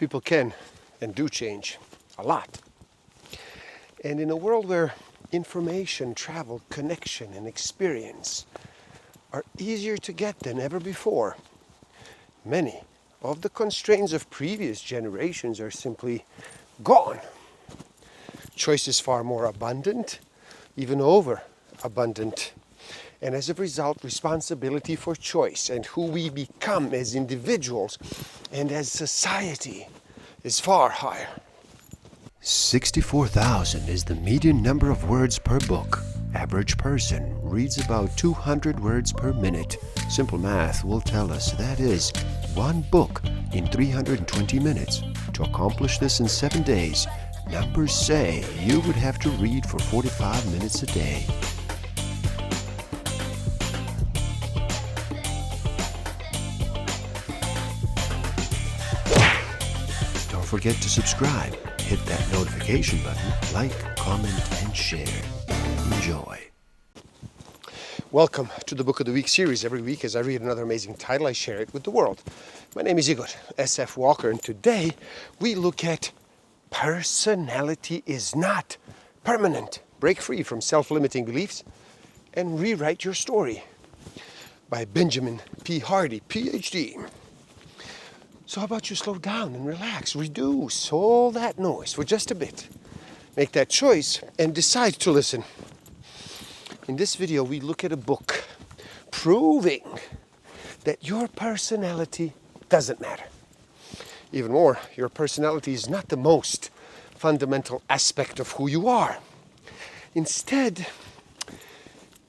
people can and do change a lot. And in a world where information, travel, connection, and experience are easier to get than ever before, many of the constraints of previous generations are simply gone. Choice is far more abundant, even over abundant. And as a result, responsibility for choice and who we become as individuals and as society is far higher. 64,000 is the median number of words per book. Average person reads about 200 words per minute. Simple math will tell us that is one book in 320 minutes. To accomplish this in 7 days, numbers say you would have to read for 45 minutes a day. Don't forget to subscribe. Hit that notification button, like, comment, and share. Enjoy. Welcome to the Book of the Week series. Every week as I read another amazing title, I share it with the world. My name is Igor S.F. Walker, and today we look at Personality is Not Permanent. Break free from self-limiting beliefs and rewrite your story by Benjamin P. Hardy, PhD. So how about you slow down and relax, reduce all that noise for just a bit. Make that choice and decide to listen. In this video, we look at a book proving that your personality doesn't matter. Even more, your personality is not the most fundamental aspect of who you are. Instead,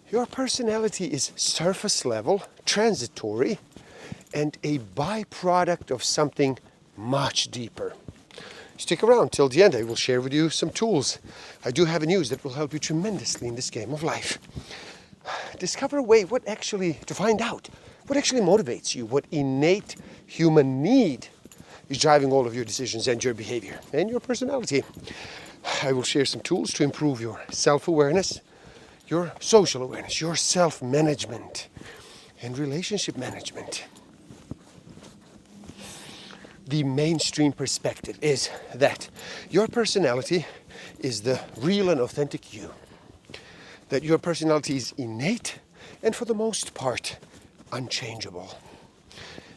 your personality is surface level, transitory, and a byproduct of something much deeper. Stick around till the end. I will share with you some tools I do have in use that will help you tremendously in this game of life. Discover a way to find out what actually motivates you, what innate human need is driving all of your decisions and your behavior and your personality. I will share some tools to improve your self-awareness, your social awareness, your self-management, and relationship management. The mainstream perspective is that your personality is the real and authentic you. That your personality is innate and for the most part unchangeable.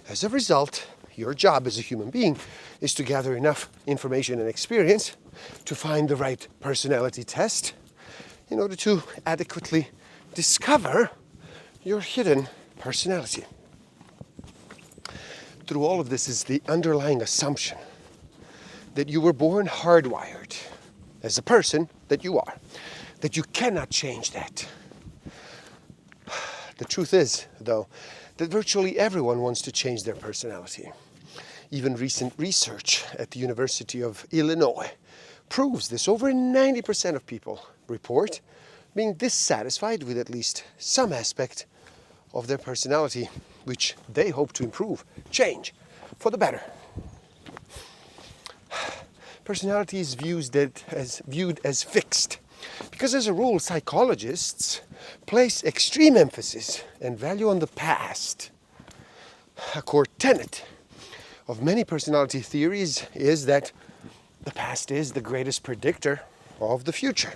As a result, your job as a human being is to gather enough information and experience to find the right personality test in order to adequately discover your hidden personality. Through all of this is the underlying assumption that you were born hardwired as the person that you are, that you cannot change that. The truth is, though, that virtually everyone wants to change their personality. Even recent research at the University of Illinois proves this. Over 90% of people report being dissatisfied with at least some aspect of their personality, which they hope to improve, change for the better. Personality is viewed as fixed because, as a rule, psychologists place extreme emphasis and value on the past. A core tenet of many personality theories is that the past is the greatest predictor of the future.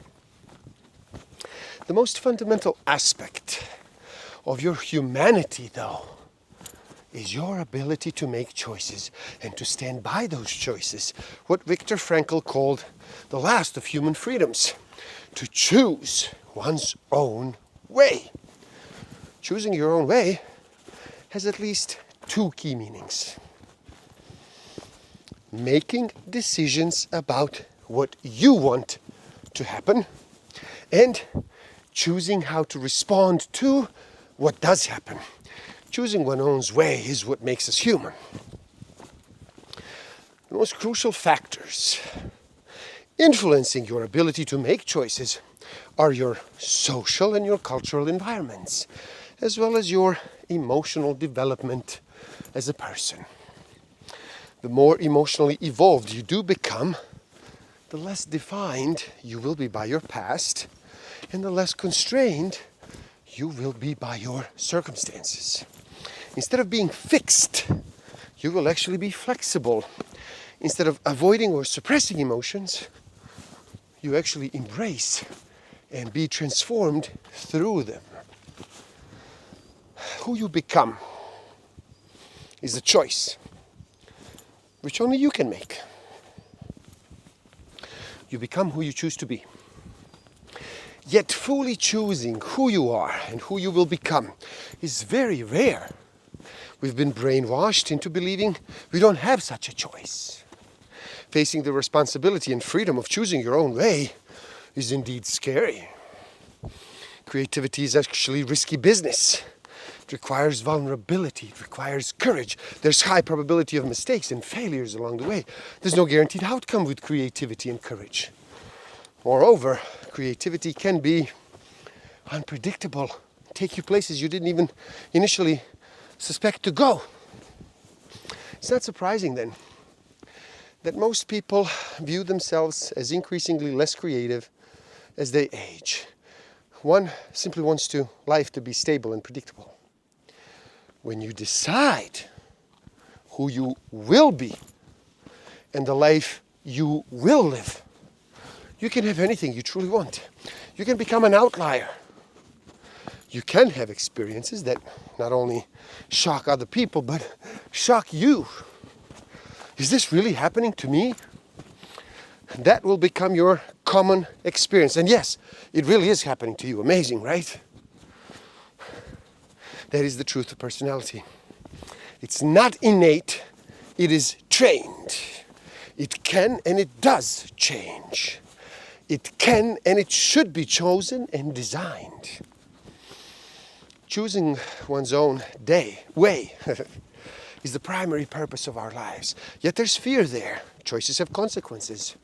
The most fundamental aspect of your humanity, though, is your ability to make choices and to stand by those choices. What Viktor Frankl called the last of human freedoms, to choose one's own way. Choosing your own way has at least two key meanings. Making decisions about what you want to happen and choosing how to respond to what does happen. Choosing one's own way is what makes us human. The most crucial factors influencing your ability to make choices are your social and your cultural environments, as well as your emotional development as a person. The more emotionally evolved you do become, the less defined you will be by your past, and the less constrained you will be by your circumstances. Instead of being fixed, you will actually be flexible instead of avoiding or suppressing emotions, you actually embrace and be transformed through them. Who you become is a choice which only you can make. You become who you choose to be. Yet fully choosing who you are and who you will become is very rare. We've been brainwashed into believing we don't have such a choice. Facing the responsibility and freedom of choosing your own way is indeed scary. Creativity is actually risky business. It requires vulnerability, it requires courage. There's high probability of mistakes and failures along the way. There's no guaranteed outcome with creativity and courage. Moreover, creativity can be unpredictable, take you places you didn't even initially suspect to go. It's not surprising then that most people view themselves as increasingly less creative as they age. One simply wants life to be stable and predictable. When you decide who you will be and the life you will live, you can have anything you truly want. You can become an outlier. You can have experiences that not only shock other people, but shock you. Is this really happening to me? That will become your common experience. And yes, it really is happening to you. Amazing, right? That is the truth of personality. It's not innate, it is trained. It can and it does change. It can and it should be chosen and designed. Choosing one's own way is the primary purpose of our lives. Yet there's fear there. Choices have consequences.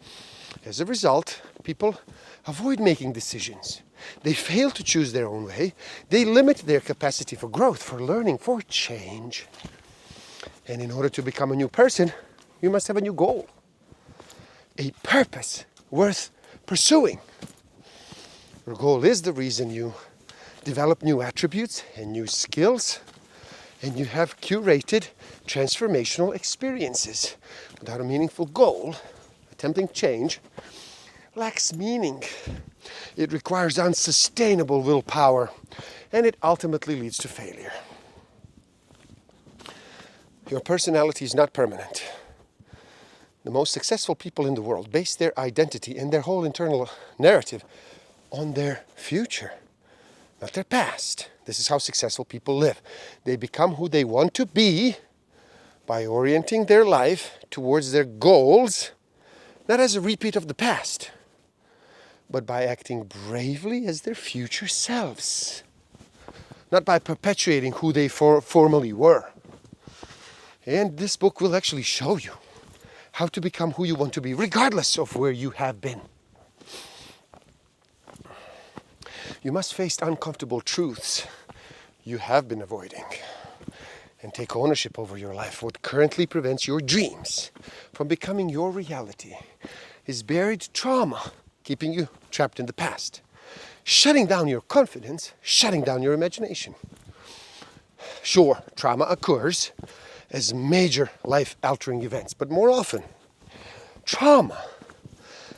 As a result, people avoid making decisions. They fail to choose their own way. They limit their capacity for growth, for learning, for change. And in order to become a new person, you must have a new goal. A purpose worth pursuing. Your goal is the reason you develop new attributes and new skills, and you have curated transformational experiences. Without a meaningful goal, attempting change lacks meaning. It requires unsustainable willpower, and it ultimately leads to failure. Your personality is not permanent. The most successful people in the world base their identity and their whole internal narrative on their future, not their past. This is how successful people live. They become who they want to be by orienting their life towards their goals, not as a repeat of the past, but by acting bravely as their future selves, not by perpetuating who they formerly were. And this book will actually show you how to become who you want to be, regardless of where you have been. You must face uncomfortable truths you have been avoiding and take ownership over your life. What currently prevents your dreams from becoming your reality is buried trauma, keeping you trapped in the past, shutting down your confidence, shutting down your imagination. Sure, trauma occurs as major life-altering events, but more often, trauma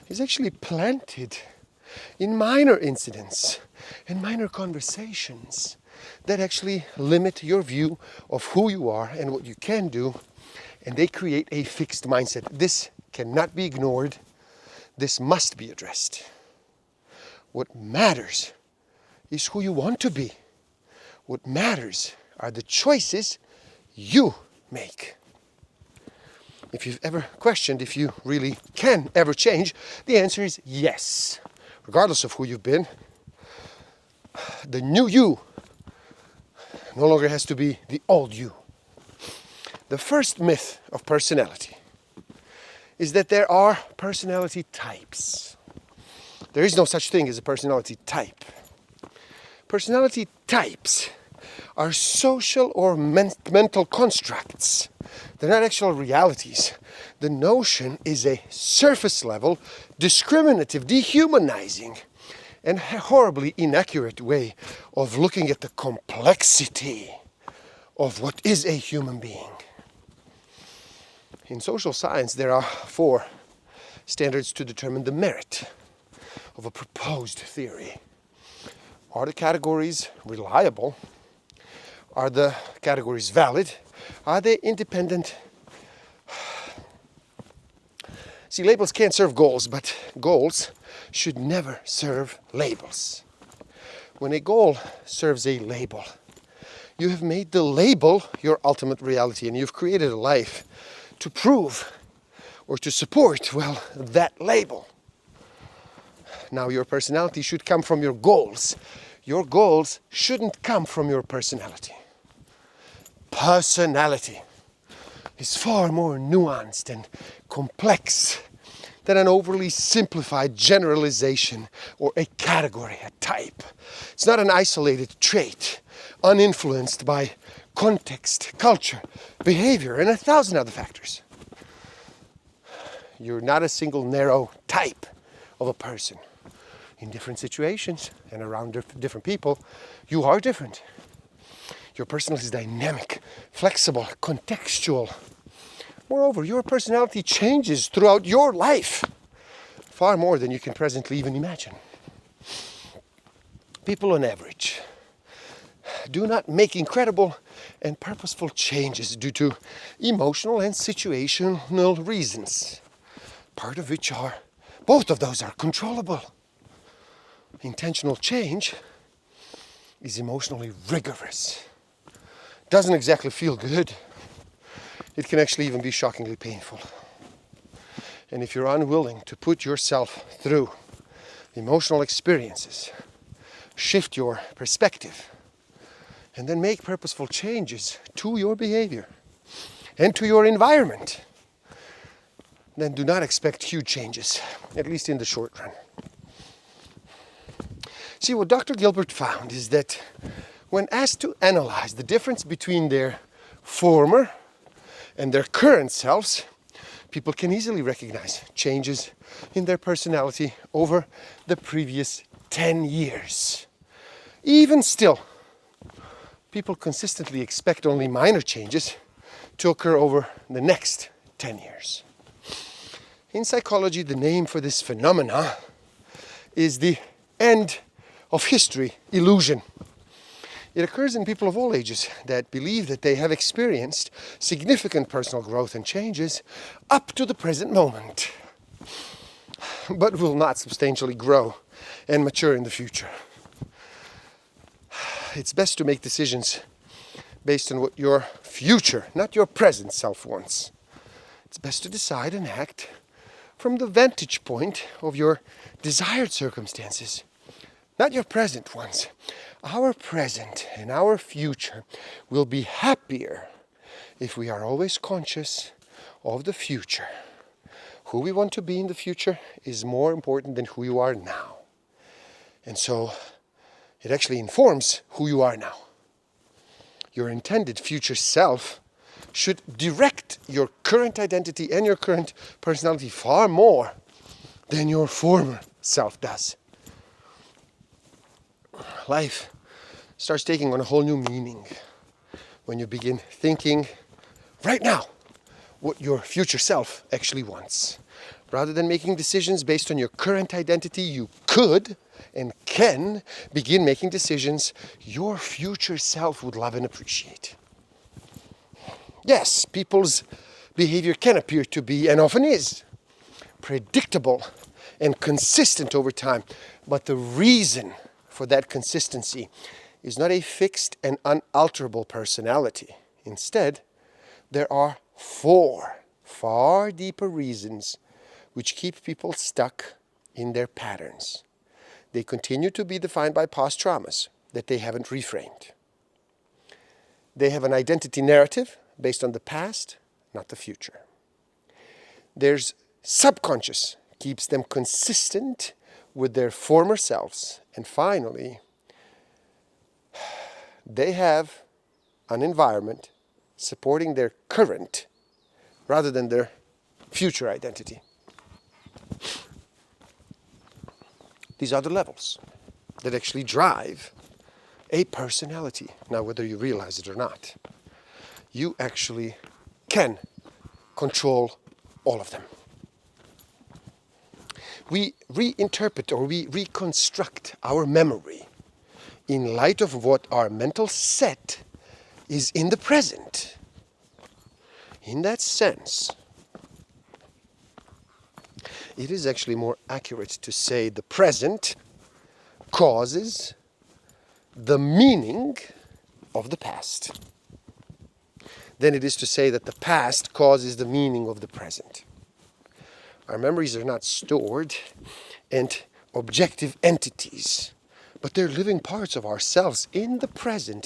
is actually planted in minor incidents and minor conversations that actually limit your view of who you are and what you can do, and they create a fixed mindset. This cannot be ignored. This must be addressed. What matters is who you want to be. What matters are the choices you make. If you've ever questioned if you really can ever change, the answer is yes. Regardless of who you've been, the new you no longer has to be the old you. The first myth of personality is that there are personality types. There is no such thing as a personality type. Personality types are social or mental constructs. They're not actual realities. The notion is a surface level, discriminative, dehumanizing, and horribly inaccurate way of looking at the complexity of what is a human being. In social science, there are 4 standards to determine the merit of a proposed theory. Are the categories reliable? Are the categories valid? Are they independent? See, labels can't serve goals, but goals should never serve labels. When a goal serves a label, you have made the label your ultimate reality, and you've created a life to prove or to support, well, that label. Now, your personality should come from your goals. Your goals shouldn't come from your personality. Personality is far more nuanced and complex than an overly simplified generalization or a category, a type. It's not an isolated trait, uninfluenced by context, culture, behavior, and 1,000 other factors. You're not a single narrow type of a person. In different situations and around different people, you are different. Your personality is dynamic, flexible, contextual. Moreover, your personality changes throughout your life, far more than you can presently even imagine. People on average do not make incredible and purposeful changes due to emotional and situational reasons, part of which are, both of those are controllable. Intentional change is emotionally rigorous. Doesn't exactly feel good. It can actually even be shockingly painful. And if you're unwilling to put yourself through emotional experiences, shift your perspective, and then make purposeful changes to your behavior and to your environment, then do not expect huge changes, at least in the short run. See, what Dr. Gilbert found is that when asked to analyze the difference between their former and their current selves, people can easily recognize changes in their personality over the previous 10 years. Even still, people consistently expect only minor changes to occur over the next 10 years. In psychology, the name for this phenomena is the end of history illusion. It occurs in people of all ages that believe that they have experienced significant personal growth and changes up to the present moment, but will not substantially grow and mature in the future. It's best to make decisions based on what your future, not your present self wants. It's best to decide and act from the vantage point of your desired circumstances, not your present ones. Our present and our future will be happier if we are always conscious of the future. Who we want to be in the future is more important than who you are now. And so it actually informs who you are now. Your intended future self should direct your current identity and your current personality far more than your former self does. Life starts taking on a whole new meaning when you begin thinking right now what your future self actually wants. Rather than making decisions based on your current identity, you could and can begin making decisions your future self would love and appreciate. Yes, people's behavior can appear to be, and often is, predictable and consistent over time. But the reason for that consistency is not a fixed and unalterable personality. Instead, there are 4 far deeper reasons which keep people stuck in their patterns. They continue to be defined by past traumas that they haven't reframed. They have an identity narrative based on the past, not the future. There's subconscious, keeps them consistent with their former selves. And finally, they have an environment supporting their current rather than their future identity. These are the levels that actually drive a personality. Now, whether you realize it or not, you actually can control all of them. We reinterpret or we reconstruct our memory in light of what our mental set is in the present. In that sense, it is actually more accurate to say the present causes the meaning of the past than it is to say that the past causes the meaning of the present. Our memories are not stored and objective entities, but they're living parts of ourselves in the present.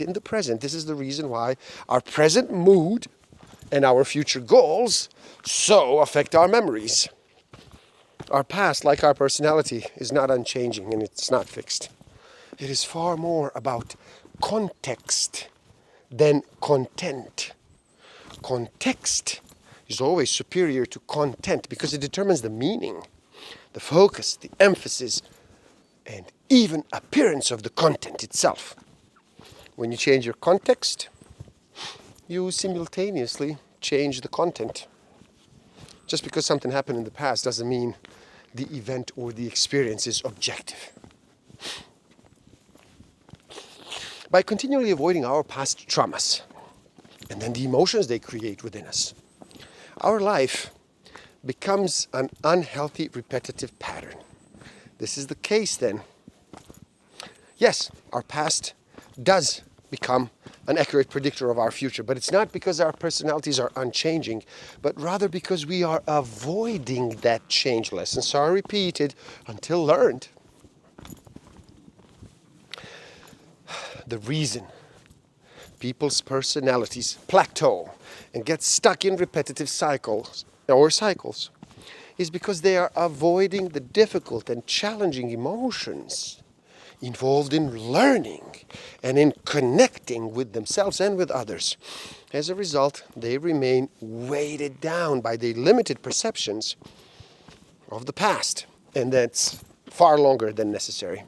This is the reason why our present mood and our future goals so affect our memories. Our past, like our personality, is not unchanging and it's not fixed. It is far more about context than content. Context is always superior to content because it determines the meaning, the focus, the emphasis, and even appearance of the content itself. When you change your context, you simultaneously change the content. Just because something happened in the past doesn't mean the event or the experience is objective. By continually avoiding our past traumas and then the emotions they create within us, our life becomes an unhealthy repetitive pattern. This is the case then. Yes, our past does become an accurate predictor of our future, but it's not because our personalities are unchanging, but rather because we are avoiding that change. Lessons are repeated until learned. The reason people's personalities plateau and get stuck in repetitive cycles is because they are avoiding the difficult and challenging emotions involved in learning and in connecting with themselves and with others. As a result, they remain weighted down by the limited perceptions of the past, and that's far longer than necessary.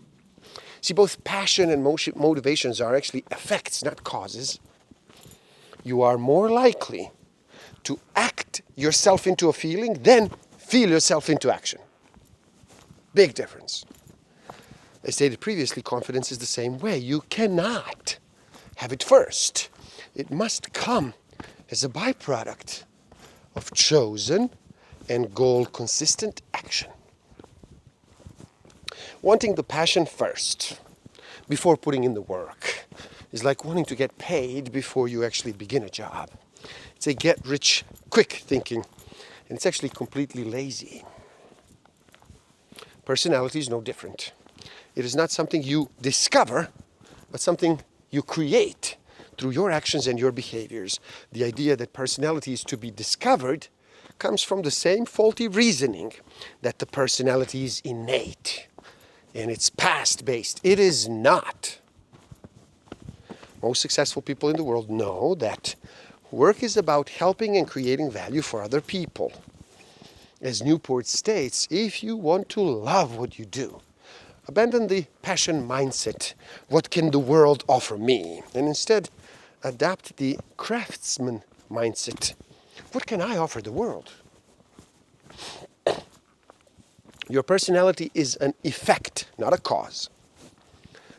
See, both passion and motivations are actually effects, not causes. You are more likely to act yourself into a feeling than feel yourself into action. Big difference. As stated previously, confidence is the same way. You cannot have it first. It must come as a byproduct of chosen and goal-consistent action. Wanting the passion first, before putting in the work, is like wanting to get paid before you actually begin a job. It's a get-rich-quick thinking, and it's actually completely lazy. Personality is no different. It is not something you discover, but something you create through your actions and your behaviors. The idea that personality is to be discovered comes from the same faulty reasoning that the personality is innate and it's past-based. It is not. Most successful people in the world know that work is about helping and creating value for other people. As Newport states, if you want to love what you do, abandon the passion mindset, what can the world offer me? And instead, adapt the craftsman mindset, what can I offer the world? Your personality is an effect, not a cause.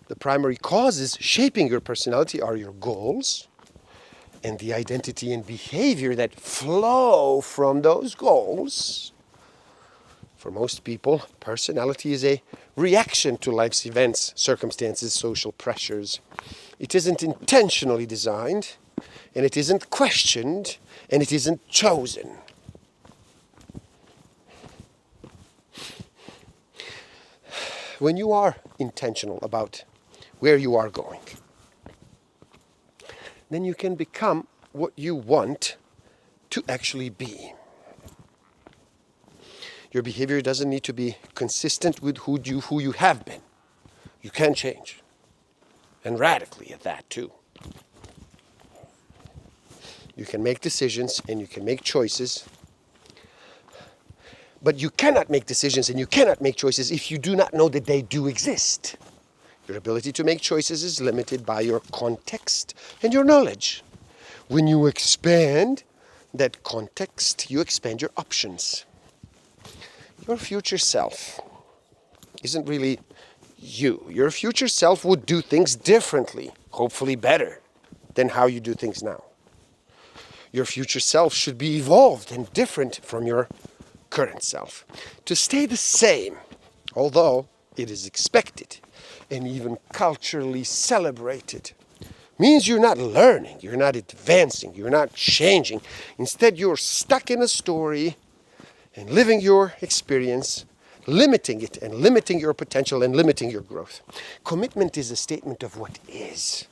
The primary causes shaping your personality are your goals and the identity and behavior that flow from those goals. For most people, personality is a reaction to life's events, circumstances, social pressures. It isn't intentionally designed, and it isn't questioned, and it isn't chosen. When you are intentional about where you are going, then you can become what you want to actually be. Your behavior doesn't need to be consistent with who you have been. You can change, and radically at that too. You can make decisions and you can make choices, but you cannot make decisions and you cannot make choices if you do not know that they do exist. Your ability to make choices is limited by your context and your knowledge. When you expand that context, you expand your options. Your future self isn't really you. Your future self would do things differently, hopefully better than how you do things now. Your future self should be evolved and different from your current self. To stay the same, although it is expected and even culturally celebrated, means you're not learning, you're not advancing, you're not changing. Instead, you're stuck in a story and living your experience, limiting it and limiting your potential and limiting your growth. Commitment is a statement of what is.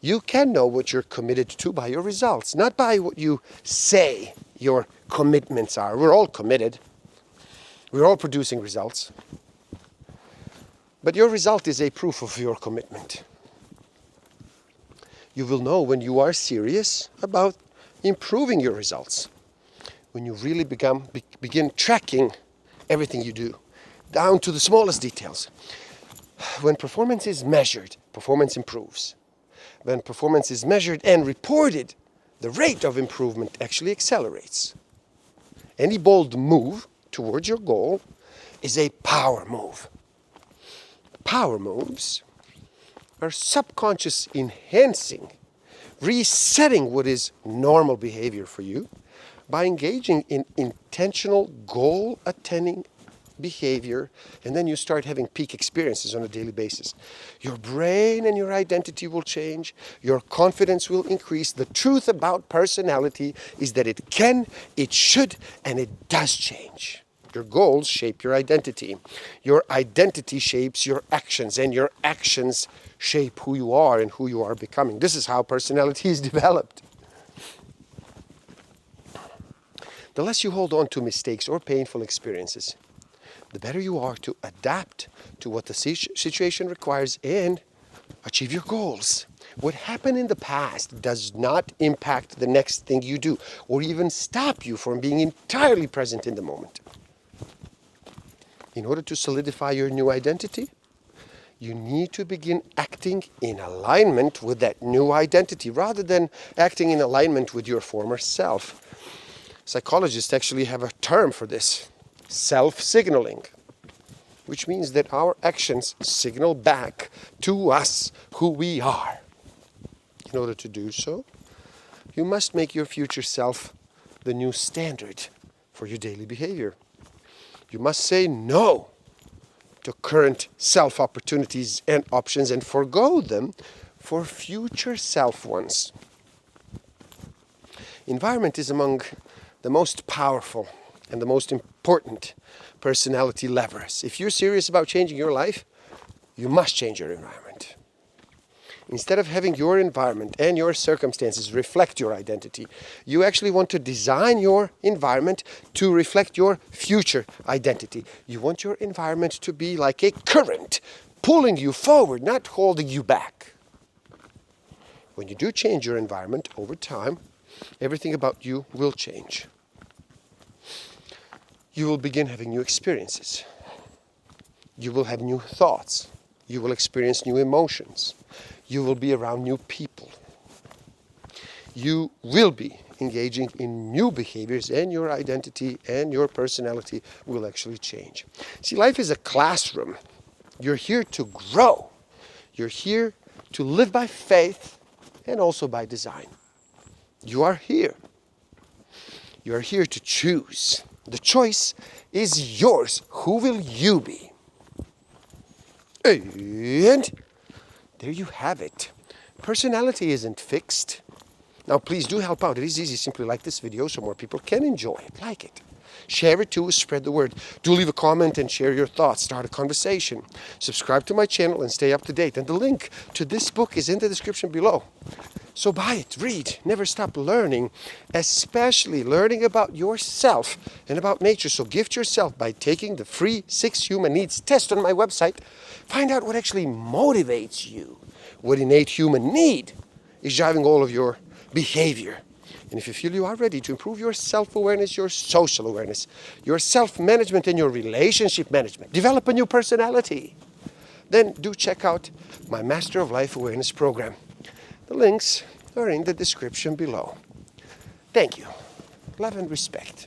You can know what you're committed to by your results, not by what you say your commitments are. We're all committed. We're all producing results. But your result is a proof of your commitment. You will know when you are serious about improving your results, when you really begin tracking everything you do, down to the smallest details. When performance is measured, performance improves. When performance is measured and reported, the rate of improvement actually accelerates. Any bold move towards your goal is a power move. Power moves are subconscious enhancing, resetting what is normal behavior for you by engaging in intentional goal-attaining behavior, and then you start having peak experiences on a daily basis. Your brain and your identity will change. Your confidence will increase. The truth about personality is that it can, it should, and it does change. Your goals shape your identity. Your identity shapes your actions, and your actions shape who you are and who you are becoming. This is how personality is developed. The less you hold on to mistakes or painful experiences, the better you are to adapt to what the situation requires and achieve your goals. What happened in the past does not impact the next thing you do, or even stop you from being entirely present in the moment. In order to solidify your new identity, you need to begin acting in alignment with that new identity rather than acting in alignment with your former self. Psychologists actually have a term for this: self-signaling, which means that our actions signal back to us who we are. In order to do so, you must make your future self the new standard for your daily behavior. You must say no to current self opportunities and options and forego them for future self ones. Environment is among the most powerful and the most important personality levers. If you're serious about changing your life, you must change your environment. Instead of having your environment and your circumstances reflect your identity, you actually want to design your environment to reflect your future identity. You want your environment to be like a current, pulling you forward, not holding you back. When you do change your environment over time, everything about you will change. You will begin having new experiences. You will have new thoughts. You will experience new emotions. You will be around new people. You will be engaging in new behaviors, and your identity and your personality will actually change. See, life is a classroom. You're here to grow. You're here to live by faith and also by design. You are here. You are here to choose. The choice is yours. Who will you be? And there you have it. Personality isn't fixed. Now, please do help out. It is easy. Simply like this video so more people can enjoy it, like it. Share it too, spread the word. Do leave a comment and share your thoughts. Start a conversation. Subscribe to my channel and stay up to date. And the link to this book is in the description below. So buy it, read, never stop learning, especially learning about yourself and about nature. So gift yourself by taking the free 6 human needs test on my website. Find out what actually motivates you, what innate human need is driving all of your behavior. And if you feel you are ready to improve your self-awareness, your social awareness, your self-management, and your relationship management, develop a new personality, then do check out my Master of Life Awareness program. The links are in the description below. Thank you. Love and respect.